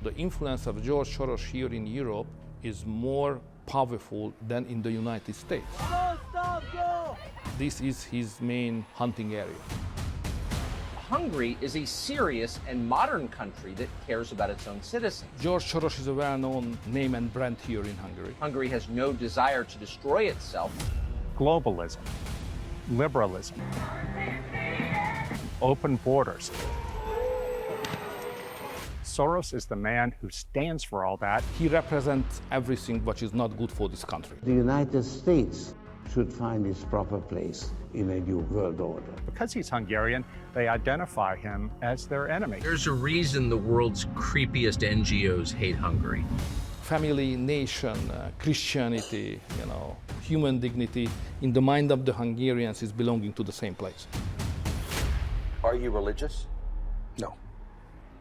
The influence of George Soros here in Europe is more powerful than in the United States. This is his main hunting area. Hungary is a serious and modern country that cares about its own citizens. George Soros is a well-known name and brand here in Hungary. Hungary has no desire to destroy itself. Globalism, liberalism, open borders. Soros is the man who stands for all that. He represents everything which is not good for this country. The United States should find its proper place in a new world order. Because he's Hungarian, they identify him as their enemy. There's a reason the world's creepiest NGOs hate Hungary. Family, nation, Christianity, human dignity, in the mind of the Hungarians is belonging to the same place. Are you religious? No.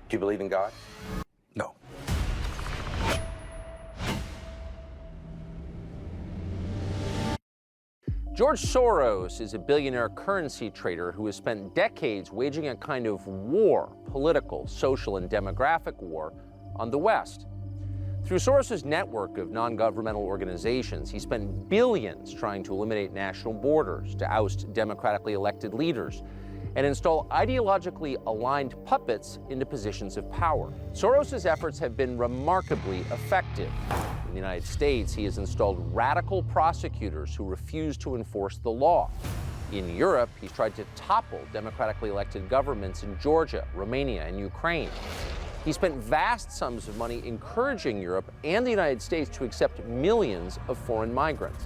Do you believe in God? No. George Soros is a billionaire currency trader who has spent decades waging a kind of war, political, social, and demographic war, on the West. Through Soros's network of non-governmental organizations, he spent billions trying to eliminate national borders, to oust democratically elected leaders, and install ideologically aligned puppets into positions of power. Soros's efforts have been remarkably effective. In the United States, he has installed radical prosecutors who refuse to enforce the law. In Europe, he's tried to topple democratically elected governments in Georgia, Romania, and Ukraine. He spent vast sums of money encouraging Europe and the United States to accept millions of foreign migrants.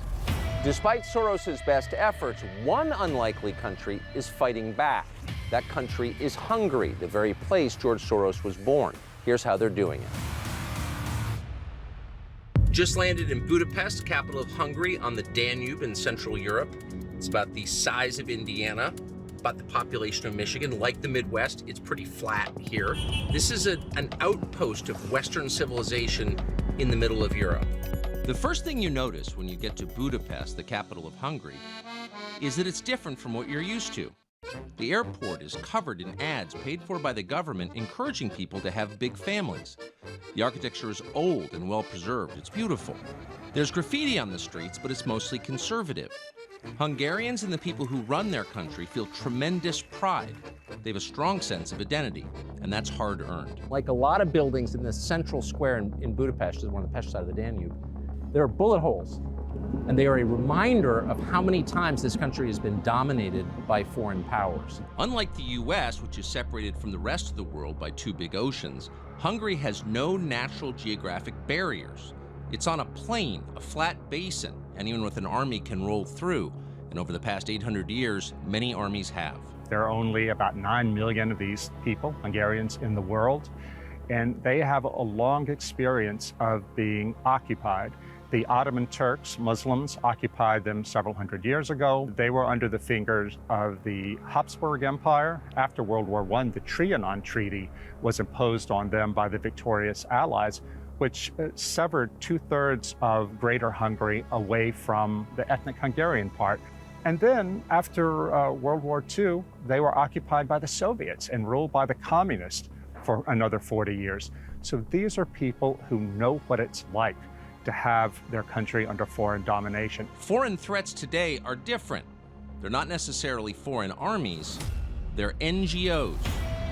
Despite Soros's best efforts, one unlikely country is fighting back. That country is Hungary, the very place George Soros was born. Here's how they're doing it. Just landed in Budapest, capital of Hungary, on the Danube in Central Europe. It's about the size of Indiana, about the population of Michigan. Like the Midwest, it's pretty flat here. This is an outpost of Western civilization in the middle of Europe. The first thing you notice when you get to Budapest, the capital of Hungary, is that it's different from what you're used to. The airport is covered in ads paid for by the government encouraging people to have big families. The architecture is old and well preserved. It's beautiful. There's graffiti on the streets, but it's mostly conservative. Hungarians and the people who run their country feel tremendous pride. They have a strong sense of identity, and that's hard-earned. Like a lot of buildings in the central square in Budapest, on the Pest side of the Danube, there are bullet holes, and they are a reminder of how many times this country has been dominated by foreign powers. Unlike the US, which is separated from the rest of the world by two big oceans, Hungary has no natural geographic barriers. It's on a plain, a flat basin, anyone with an army can roll through, and over the past 800 years, many armies have. There are only about 9 million of these people, Hungarians, in the world, and they have a long experience of being occupied. The Ottoman Turks, Muslims, occupied them several hundred years ago. They were under the fingers of the Habsburg Empire. After World War I, the Trianon Treaty was imposed on them by the victorious Allies, which severed 2/3 of Greater Hungary away from the ethnic Hungarian part. And then, after World War II, they were occupied by the Soviets and ruled by the communists for another 40 years. So these are people who know what it's like to have their country under foreign domination. Foreign threats today are different. They're not necessarily foreign armies, they're NGOs,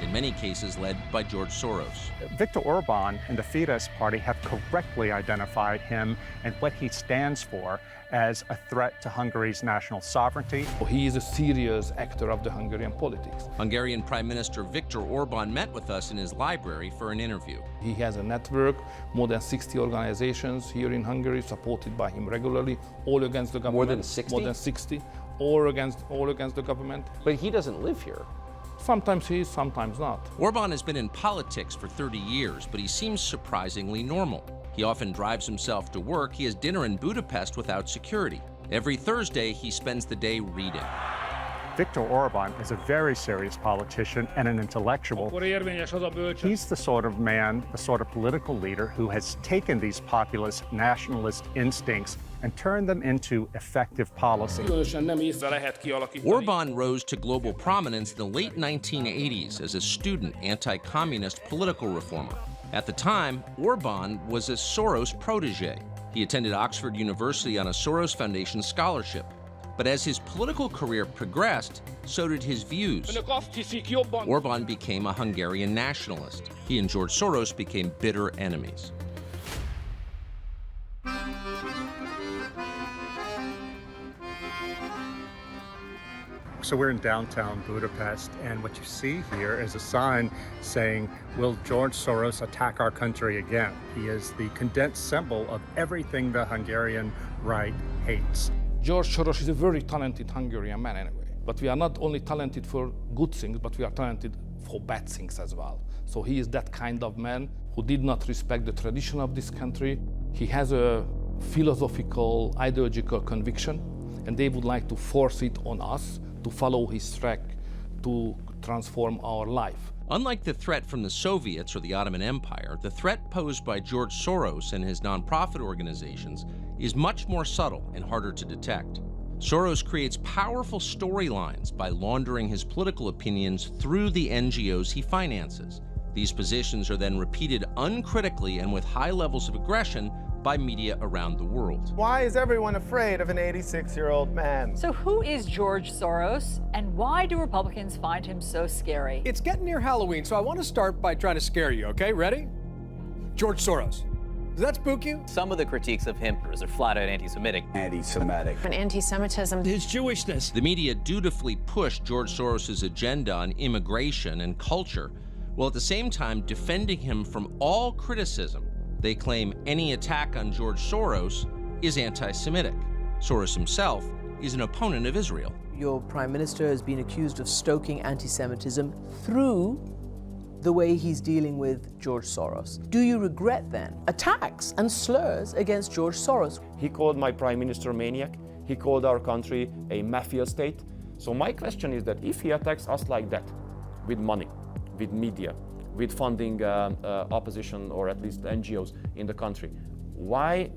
in many cases led by George Soros. Viktor Orban and the Fidesz party have correctly identified him and what he stands for as a threat to Hungary's national sovereignty. He is a serious actor of the Hungarian politics. Hungarian Prime Minister Viktor Orban met with us in his library for an interview. He has a network, more than 60 organizations here in Hungary, supported by him regularly, all against the government. More than 60? More than 60, all against the government. But he doesn't live here. Sometimes he is, sometimes not. Orban has been in politics for 30 years, but he seems surprisingly normal. He often drives himself to work. He has dinner in Budapest without security. Every Thursday, he spends the day reading. Viktor Orban is a very serious politician and an intellectual. He's the sort of man, the sort of political leader who has taken these populist nationalist instincts and turned them into effective policy. Orban rose to global prominence in the late 1980s as a student anti-communist political reformer. At the time, Orban was a Soros protege. He attended Oxford University on a Soros Foundation scholarship. But as his political career progressed, so did his views. Orban became a Hungarian nationalist. He and George Soros became bitter enemies. So we're in downtown Budapest, and what you see here is a sign saying, "Will George Soros attack our country again?" He is the condensed symbol of everything the Hungarian right hates. George Soros is a very talented Hungarian man anyway. But we are not only talented for good things, but we are talented for bad things as well. So he is that kind of man who did not respect the tradition of this country. He has a philosophical, ideological conviction, and they would like to force it on us to follow his track to transform our life. Unlike the threat from the Soviets or the Ottoman Empire, the threat posed by George Soros and his nonprofit organizations is much more subtle and harder to detect. Soros creates powerful storylines by laundering his political opinions through the NGOs he finances. These positions are then repeated uncritically and with high levels of aggression by media around the world. Why is everyone afraid of an 86-year-old man? So who is George Soros, and why do Republicans find him so scary? It's getting near Halloween, so I want to start by trying to scare you, okay? Ready? George Soros. Does that spook you? Some of the critiques of him are flat-out anti-Semitic. Anti-Semitic. And anti-Semitism. His Jewishness. The media dutifully push George Soros' agenda on immigration and culture, while at the same time defending him from all criticism. They claim any attack on George Soros is anti-Semitic. Soros himself is an opponent of Israel. Your prime minister has been accused of stoking anti-Semitism through the way he's dealing with George Soros. Do you regret then attacks and slurs against George Soros? He called my prime minister a maniac. He called our country a mafia state. So my question is that if he attacks us like that, with money, with media, with funding opposition or at least NGOs in the country, why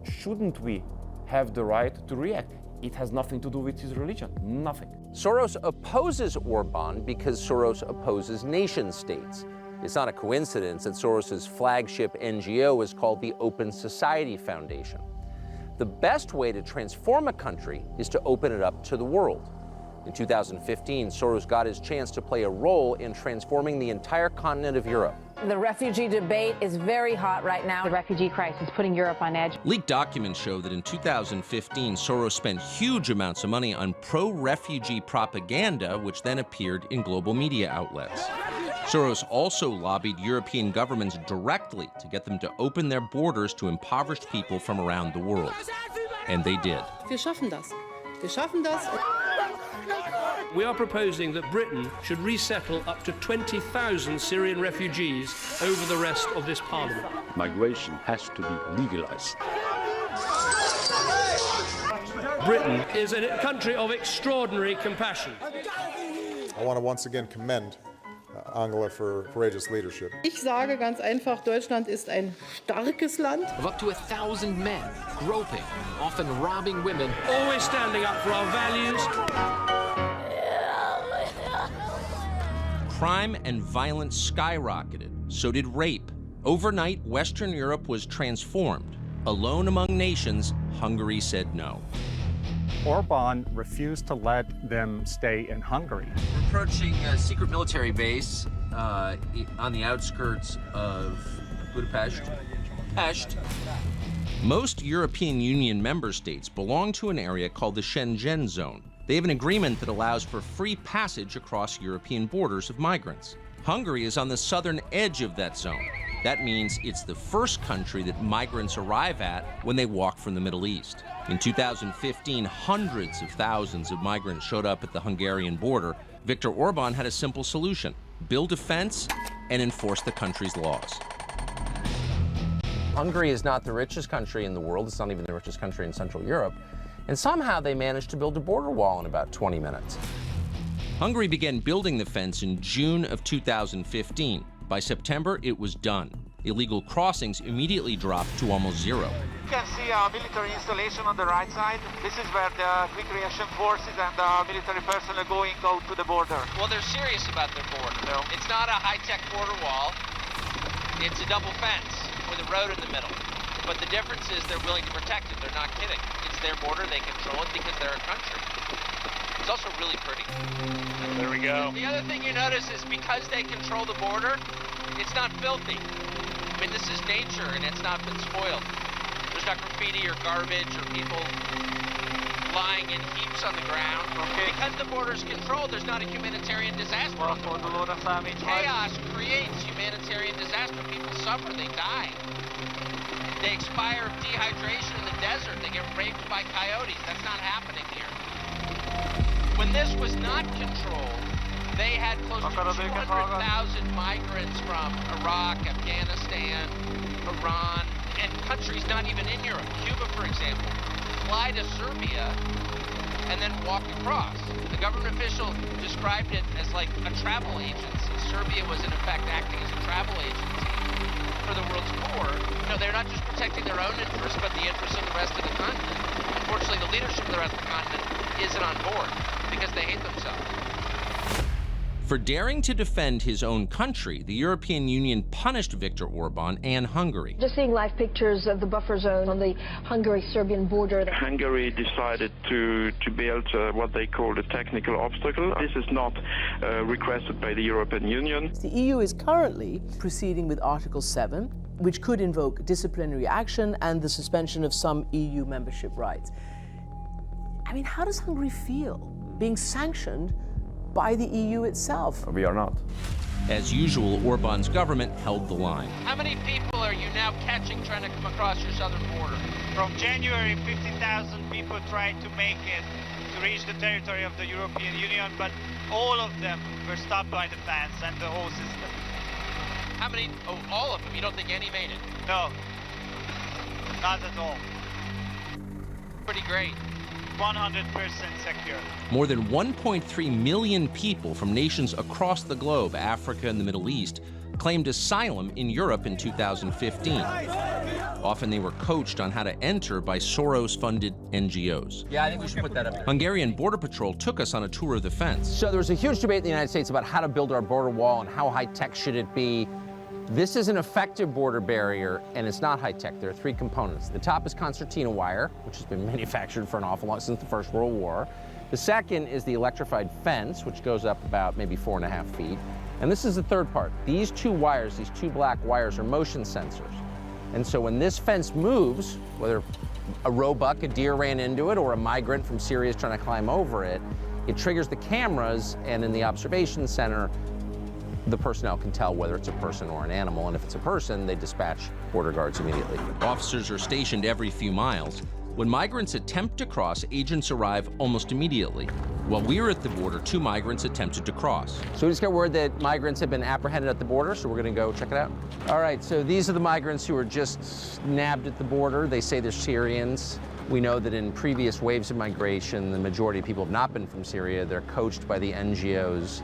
shouldn't we have the right to react? It has nothing to do with his religion, nothing. Soros opposes Orban because Soros opposes nation states. It's not a coincidence that Soros's flagship NGO is called the Open Society Foundation. The best way to transform a country is to open it up to the world. In 2015, Soros got his chance to play a role in transforming the entire continent of Europe. The refugee debate is very hot right now. The refugee crisis putting Europe on edge. Leaked documents show that in 2015, Soros spent huge amounts of money on pro-refugee propaganda, which then appeared in global media outlets. Soros also lobbied European governments directly to get them to open their borders to impoverished people from around the world. And they did. Wir schaffen das. Wir schaffen das. We are proposing that Britain should resettle up to 20,000 Syrian refugees over the rest of this parliament. Migration has to be legalized. Britain is a country of extraordinary compassion. I want to once again commend Angela for courageous leadership. Ich sage ganz einfach, Deutschland ist ein starkes Land. Of up to 1,000 men, groping, often robbing women. Always standing up for our values. Crime and violence skyrocketed, so did rape. Overnight, Western Europe was transformed. Alone among nations, Hungary said no. Orban refused to let them stay in Hungary. We're approaching a secret military base on the outskirts of Budapest. Pest. Most European Union member states belong to an area called the Schengen Zone. They have an agreement that allows for free passage across European borders of migrants. Hungary is on the southern edge of that zone. That means it's the first country that migrants arrive at when they walk from the Middle East. In 2015, hundreds of thousands of migrants showed up at the Hungarian border. Viktor Orban had a simple solution: build a fence and enforce the country's laws. Hungary is not the richest country in the world. It's not even the richest country in Central Europe. And somehow they managed to build a border wall in about 20 minutes. Hungary began building the fence in June of 2015. By September, it was done. Illegal crossings immediately dropped to almost zero. You can see a military installation on the right side. This is where the quick reaction forces and the military personnel going out to the border. Well, they're serious about their border. No. It's not a high-tech border wall. It's a double fence with a road in the middle. But the difference is they're willing to protect it. They're not kidding. It's their border. They control it because they're a country. It's also really pretty. There we go. The other thing you notice is because they control the border, it's not filthy. I mean, this is nature and it's not been spoiled. There's not graffiti or garbage or people lying in heaps on the ground. Okay. Because the border's controlled, there's not a humanitarian disaster. Chaos creates humanitarian disaster. People suffer, they die. They expire of dehydration in the desert. They get raped by coyotes. That's not happening here. When this was not controlled, they had close to 200,000 migrants from Iraq, Afghanistan, Iran, and countries not even in Europe. Cuba, for example, fly to Serbia and then walk across. The government official described it as like a travel agency. Serbia was in effect acting as a travel agency for the world's poor. No, they're not just protecting their own interests, but the interests of the rest of the continent. Unfortunately, the leadership of the rest of the continent isn't on board because they hate themselves. For daring to defend his own country, the European Union punished Viktor Orban and Hungary. Just seeing live pictures of the buffer zone on the Hungary-Serbian border. Hungary decided to build what they call a technical obstacle. This is not requested by the European Union. The EU is currently proceeding with Article 7, which could invoke disciplinary action and the suspension of some EU membership rights. I mean, how does Hungary feel being sanctioned by the EU itself? We are not. As usual, Orban's government held the line. How many people are you now catching trying to come across your southern border? From January, 50,000 people tried to make it to reach the territory of the European Union, but all of them were stopped by the fence and the whole system. How many? Oh, all of them. You don't think any made it? No, not at all. Pretty great. 100% secure. More than 1.3 million people from nations across the globe, Africa and the Middle East, claimed asylum in Europe in 2015. Often they were coached on how to enter by Soros-funded NGOs. Yeah, I think we should put that up. Hungarian Border Patrol took us on a tour of the fence. So there was a huge debate in the United States about how to build our border wall and how high-tech should it be. This is an effective border barrier, and it's not high-tech. There are three components. The top is concertina wire, which has been manufactured for an awful long since the First World War. The second is the electrified fence, which goes up about maybe 4.5 feet. And this is the third part. These two wires, these two black wires, are motion sensors. And so when this fence moves, whether a roebuck, a deer ran into it, or a migrant from Syria is trying to climb over it, it triggers the cameras, and in the observation center, the personnel can tell whether it's a person or an animal, and if it's a person, they dispatch border guards immediately. Officers are stationed every few miles. When migrants attempt to cross, agents arrive almost immediately. While we were at the border, 2 migrants attempted to cross. So we just got word that migrants have been apprehended at the border, so we're going to go check it out. All right, so these are the migrants who were just nabbed at the border. They say they're Syrians. We know that in previous waves of migration, the majority of people have not been from Syria. They're coached by the NGOs,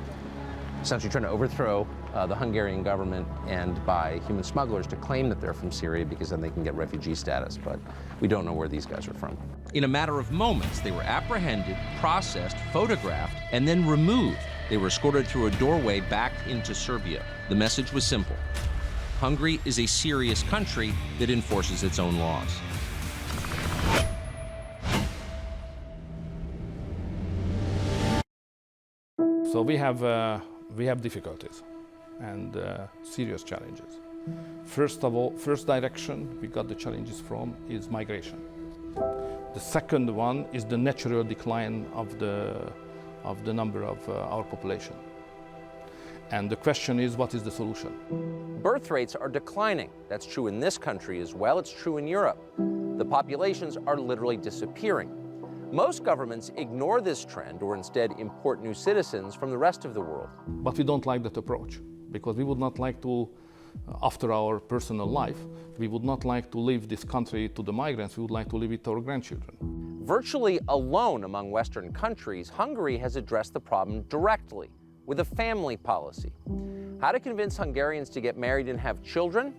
essentially trying to overthrow the Hungarian government and by human smugglers to claim that they're from Syria because then they can get refugee status, but we don't know where these guys are from. In a matter of moments, they were apprehended, processed, photographed, and then removed. They were escorted through a doorway back into Serbia. The message was simple. Hungary is a serious country that enforces its own laws. So we have difficulties and serious challenges. First of all, first direction we got the challenges from is migration. The second one is the natural decline of the number of our population. And the question is, what is the solution? Birth rates are declining. That's true in this country as well. It's true in Europe. The populations are literally disappearing. Most governments ignore this trend or instead import new citizens from the rest of the world. But we don't like that approach because we would not like to, after our personal life, we would not like to leave this country to the migrants. We would like to leave it to our grandchildren. Virtually alone among Western countries, Hungary has addressed the problem directly with a family policy. How to convince Hungarians to get married and have children?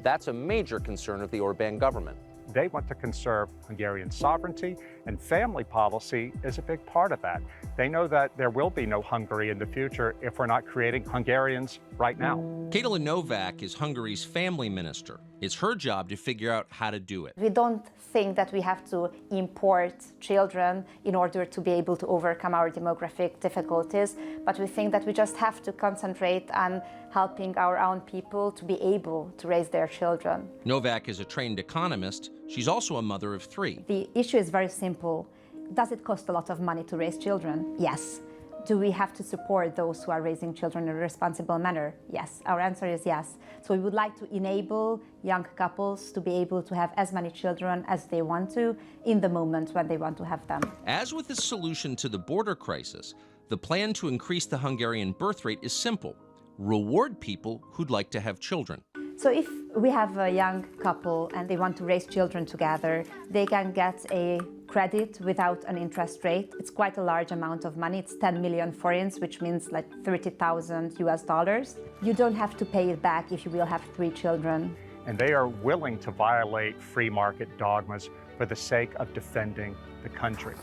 That's a major concern of the Orban government. They want to conserve Hungarian sovereignty And family policy is a big part of that. They know that there will be no Hungary in the future if we're not creating Hungarians right now. Katalin Novak is Hungary's family minister. It's her job to figure out how to do it. We don't think that we have to import children in order to be able to overcome our demographic difficulties, but we think that we just have to concentrate on helping our own people to be able to raise their children. Novak is a trained economist. She's also a mother of 3. The issue is very simple. Does it cost a lot of money to raise children? Yes. Do we have to support those who are raising children in a responsible manner? Yes. Our answer is yes. So we would like to enable young couples to be able to have as many children as they want to in the moment when they want to have them. As with the solution to the border crisis, the plan to increase the Hungarian birth rate is simple. Reward people who'd like to have children. So if we have a young couple and they want to raise children together, they can get a credit without an interest rate. It's quite a large amount of money. It's 10 million forints, which means like $30,000. You don't have to pay it back if you will have 3 children. And they are willing to violate free market dogmas for the sake of defending the country.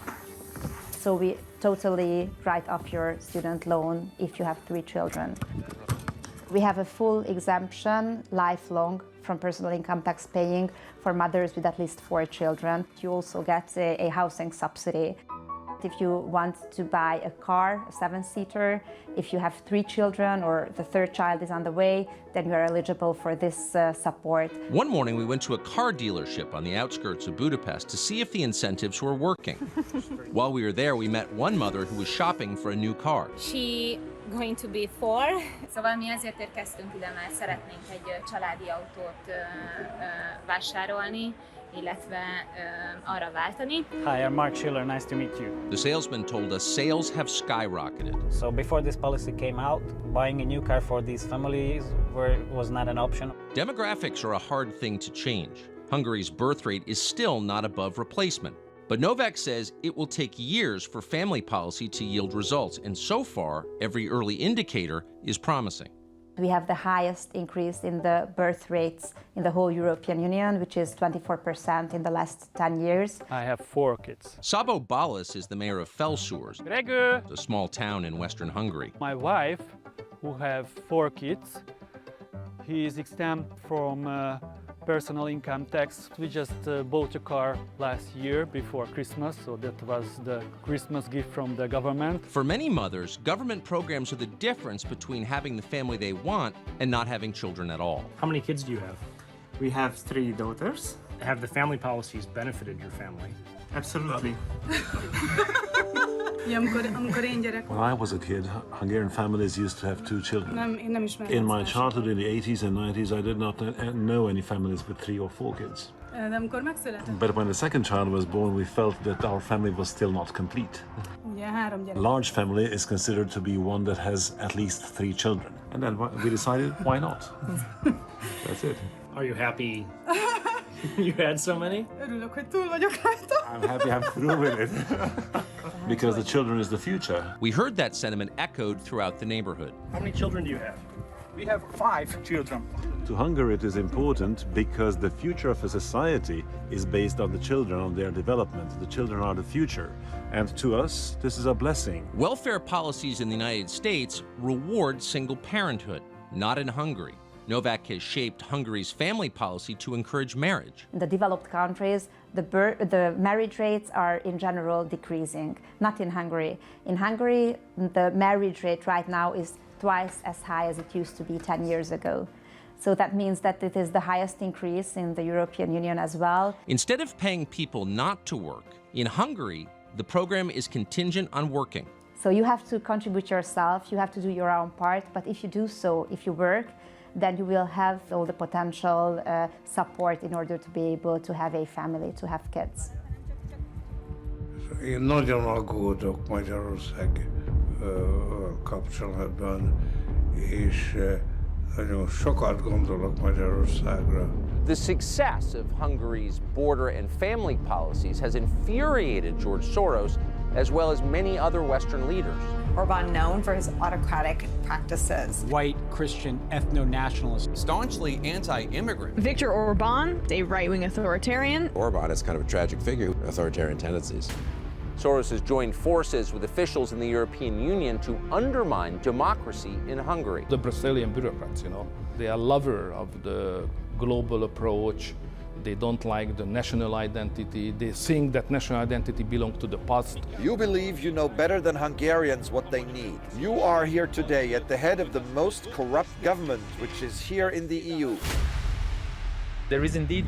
So we totally write off your student loan if you have 3 children. We have a full exemption, lifelong, from personal income tax paying for mothers with at least 4 children. You also get a housing subsidy. If you want to buy a car, a 7-seater, if you have 3 children or the 3rd child is on the way, then you are eligible for this support. One morning we went to a car dealership on the outskirts of Budapest to see if the incentives were working. While we were there, we met one mother who was shopping for a new car. She going to be 4. Szóval mi azért érkeztünk ide, mert szeretnénk egy családi autót vásárolni, illetve arra váltani. Hi, I'm Mark Schiller. Nice to meet you. The salesman told us sales have skyrocketed. So before this policy came out, buying a new car for these families was not an option. Demographics are a hard thing to change. Hungary's birth rate is still not above replacement. But Novak says it will take years for family policy to yield results, and so far, every early indicator is promising. We have the highest increase in the birth rates in the whole European Union, which is 24% in the last 10 years. I have 4 kids. Sabo Balas is the mayor of Felsőr, a small town in western Hungary. My wife, who have 4 kids, he is exempt from personal income tax. We just bought a car last year before Christmas, so that was the Christmas gift from the government. For many mothers, government programs are the difference between having the family they want and not having children at all. How many kids do you have? We have 3 daughters. Have the family policies benefited your family? Absolutely. When I was a kid, Hungarian families used to have 2 children. In my childhood in the 80s and 90s, I did not know any families with 3 or 4 kids. But when the second child was born, we felt that our family was still not complete. A large family is considered to be one that has at least 3 children. And then we decided, why not? That's it. Are you happy you had so many? I'm happy I'm through with it. Because the children is the future. We heard that sentiment echoed throughout the neighborhood. How many children do you have? We have 5 children. To Hungary it is important because the future of a society is based on the children, on their development. The children are the future. And to us, this is a blessing. Welfare policies in the United States reward single parenthood, not in Hungary. Novak has shaped Hungary's family policy to encourage marriage. In the developed countries, the marriage rates are in general decreasing, not in Hungary. In Hungary, the marriage rate right now is twice as high as it used to be 10 years ago. So that means that it is the highest increase in the European Union as well. Instead of paying people not to work, in Hungary, the program is contingent on working. So you have to contribute yourself, you have to do your own part, but if you do so, if you work, then you will have all the potential support in order to be able to have a family, to have kids. Én nagyon aggódok Magyarország kapcsolatban, és nagyon sokat gondolok Magyarországra. The success of Hungary's border and family policies has infuriated George Soros, as well as many other Western leaders. Orban known for his autocratic practices. White, Christian, ethno-nationalist. Staunchly anti-immigrant. Viktor Orban, a right-wing authoritarian. Orban is kind of a tragic figure, authoritarian tendencies. Soros has joined forces with officials in the European Union to undermine democracy in Hungary. The Brazilian bureaucrats, they are lovers of the global approach. They don't like the national identity. They think that national identity belongs to the past. You believe you know better than Hungarians what they need. You are here today at the head of the most corrupt government, which is here in the EU. There is indeed,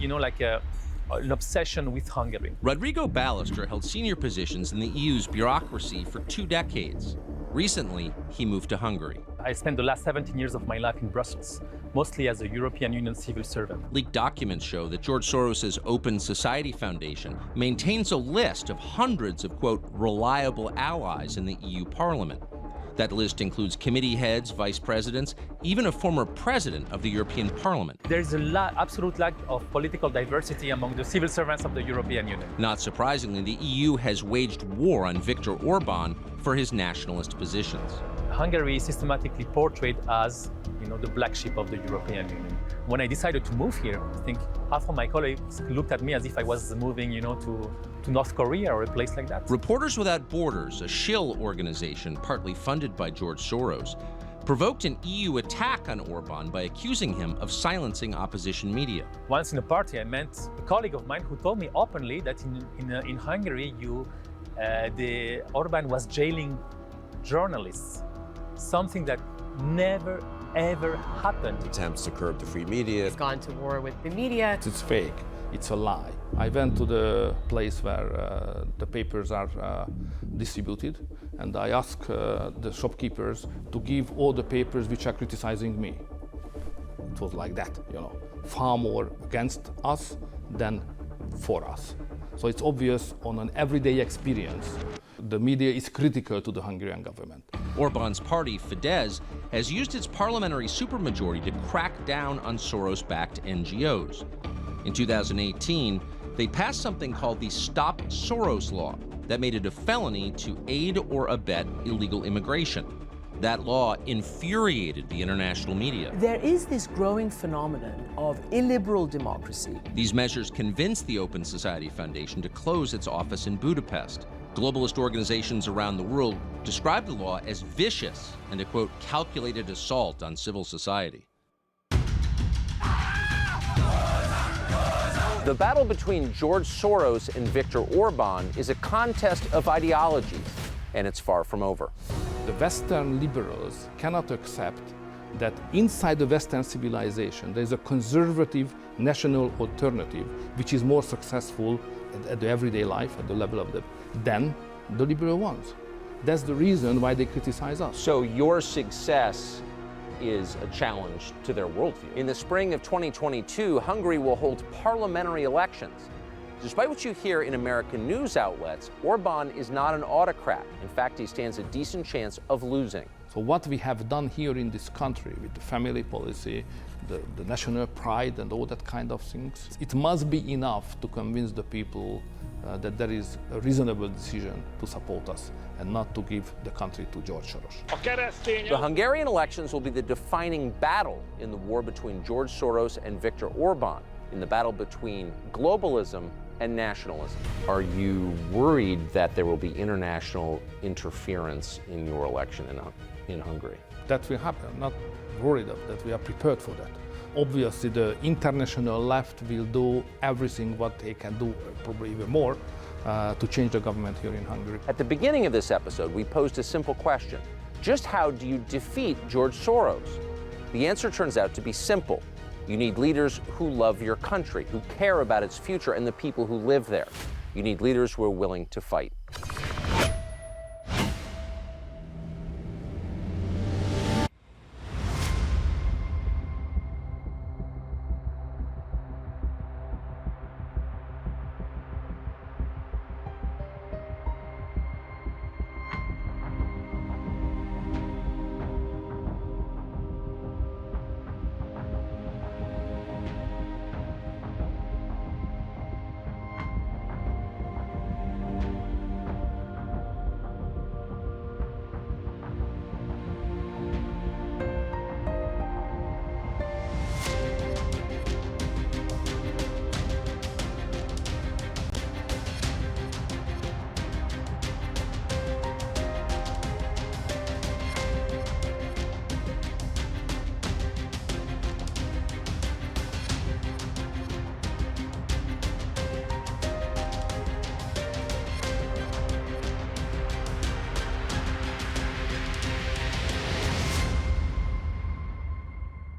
an obsession with Hungary. Rodrigo Ballester held senior positions in the EU's bureaucracy for 2 decades. Recently, he moved to Hungary. I spent the last 17 years of my life in Brussels, mostly as a European Union civil servant. Leaked documents show that George Soros' Open Society Foundation maintains a list of hundreds of, quote, reliable allies in the EU Parliament. That list includes committee heads, vice presidents, even a former president of the European Parliament. There's absolute lack of political diversity among the civil servants of the European Union. Not surprisingly, the EU has waged war on Viktor Orban for his nationalist positions. Hungary is systematically portrayed as, the black sheep of the European Union. When I decided to move here, I think half of my colleagues looked at me as if I was moving, to North Korea or a place like that. Reporters Without Borders, a shill organization partly funded by George Soros, provoked an EU attack on Orban by accusing him of silencing opposition media. Once in a party, I met a colleague of mine who told me openly that in Hungary, the Orban was jailing journalists, something that never ever happened. Attempts to curb the free media. He's gone to war with the media. It's fake. It's a lie. I went to the place where the papers are distributed, and I asked the shopkeepers to give all the papers which are criticizing me. It was like that, far more against us than for us. So it's obvious on an everyday experience. The media is critical to the Hungarian government. Orban's party, Fidesz, has used its parliamentary supermajority to crack down on Soros-backed NGOs. In 2018, they passed something called the Stop Soros Law that made it a felony to aid or abet illegal immigration. That law infuriated the international media. There is this growing phenomenon of illiberal democracy. These measures convinced the Open Society Foundation to close its office in Budapest. Globalist organizations around the world describe the law as vicious and a, quote, calculated assault on civil society. The battle between George Soros and Viktor Orban is a contest of ideologies, and it's far from over. The Western liberals cannot accept that inside the Western civilization there is a conservative national alternative which is more successful at the everyday life, at the level of than the liberal ones. That's the reason why they criticize us. So your success is a challenge to their worldview. In the spring of 2022, Hungary will hold parliamentary elections. Despite what you hear in American news outlets, Orban is not an autocrat. In fact, he stands a decent chance of losing. So what we have done here in this country with the family policy, the national pride and all that kind of things, it must be enough to convince the people that there is a reasonable decision to support us and not to give the country to George Soros. The Hungarian elections will be the defining battle in the war between George Soros and Viktor Orban, in the battle between globalism and nationalism. Are you worried that there will be international interference in your election in Hungary? That will happen. I'm not worried of that. We are prepared for that. Obviously, the international left will do everything what they can do, probably even more, to change the government here in Hungary. At the beginning of this episode, we posed a simple question. Just how do you defeat George Soros? The answer turns out to be simple. You need leaders who love your country, who care about its future and the people who live there. You need leaders who are willing to fight.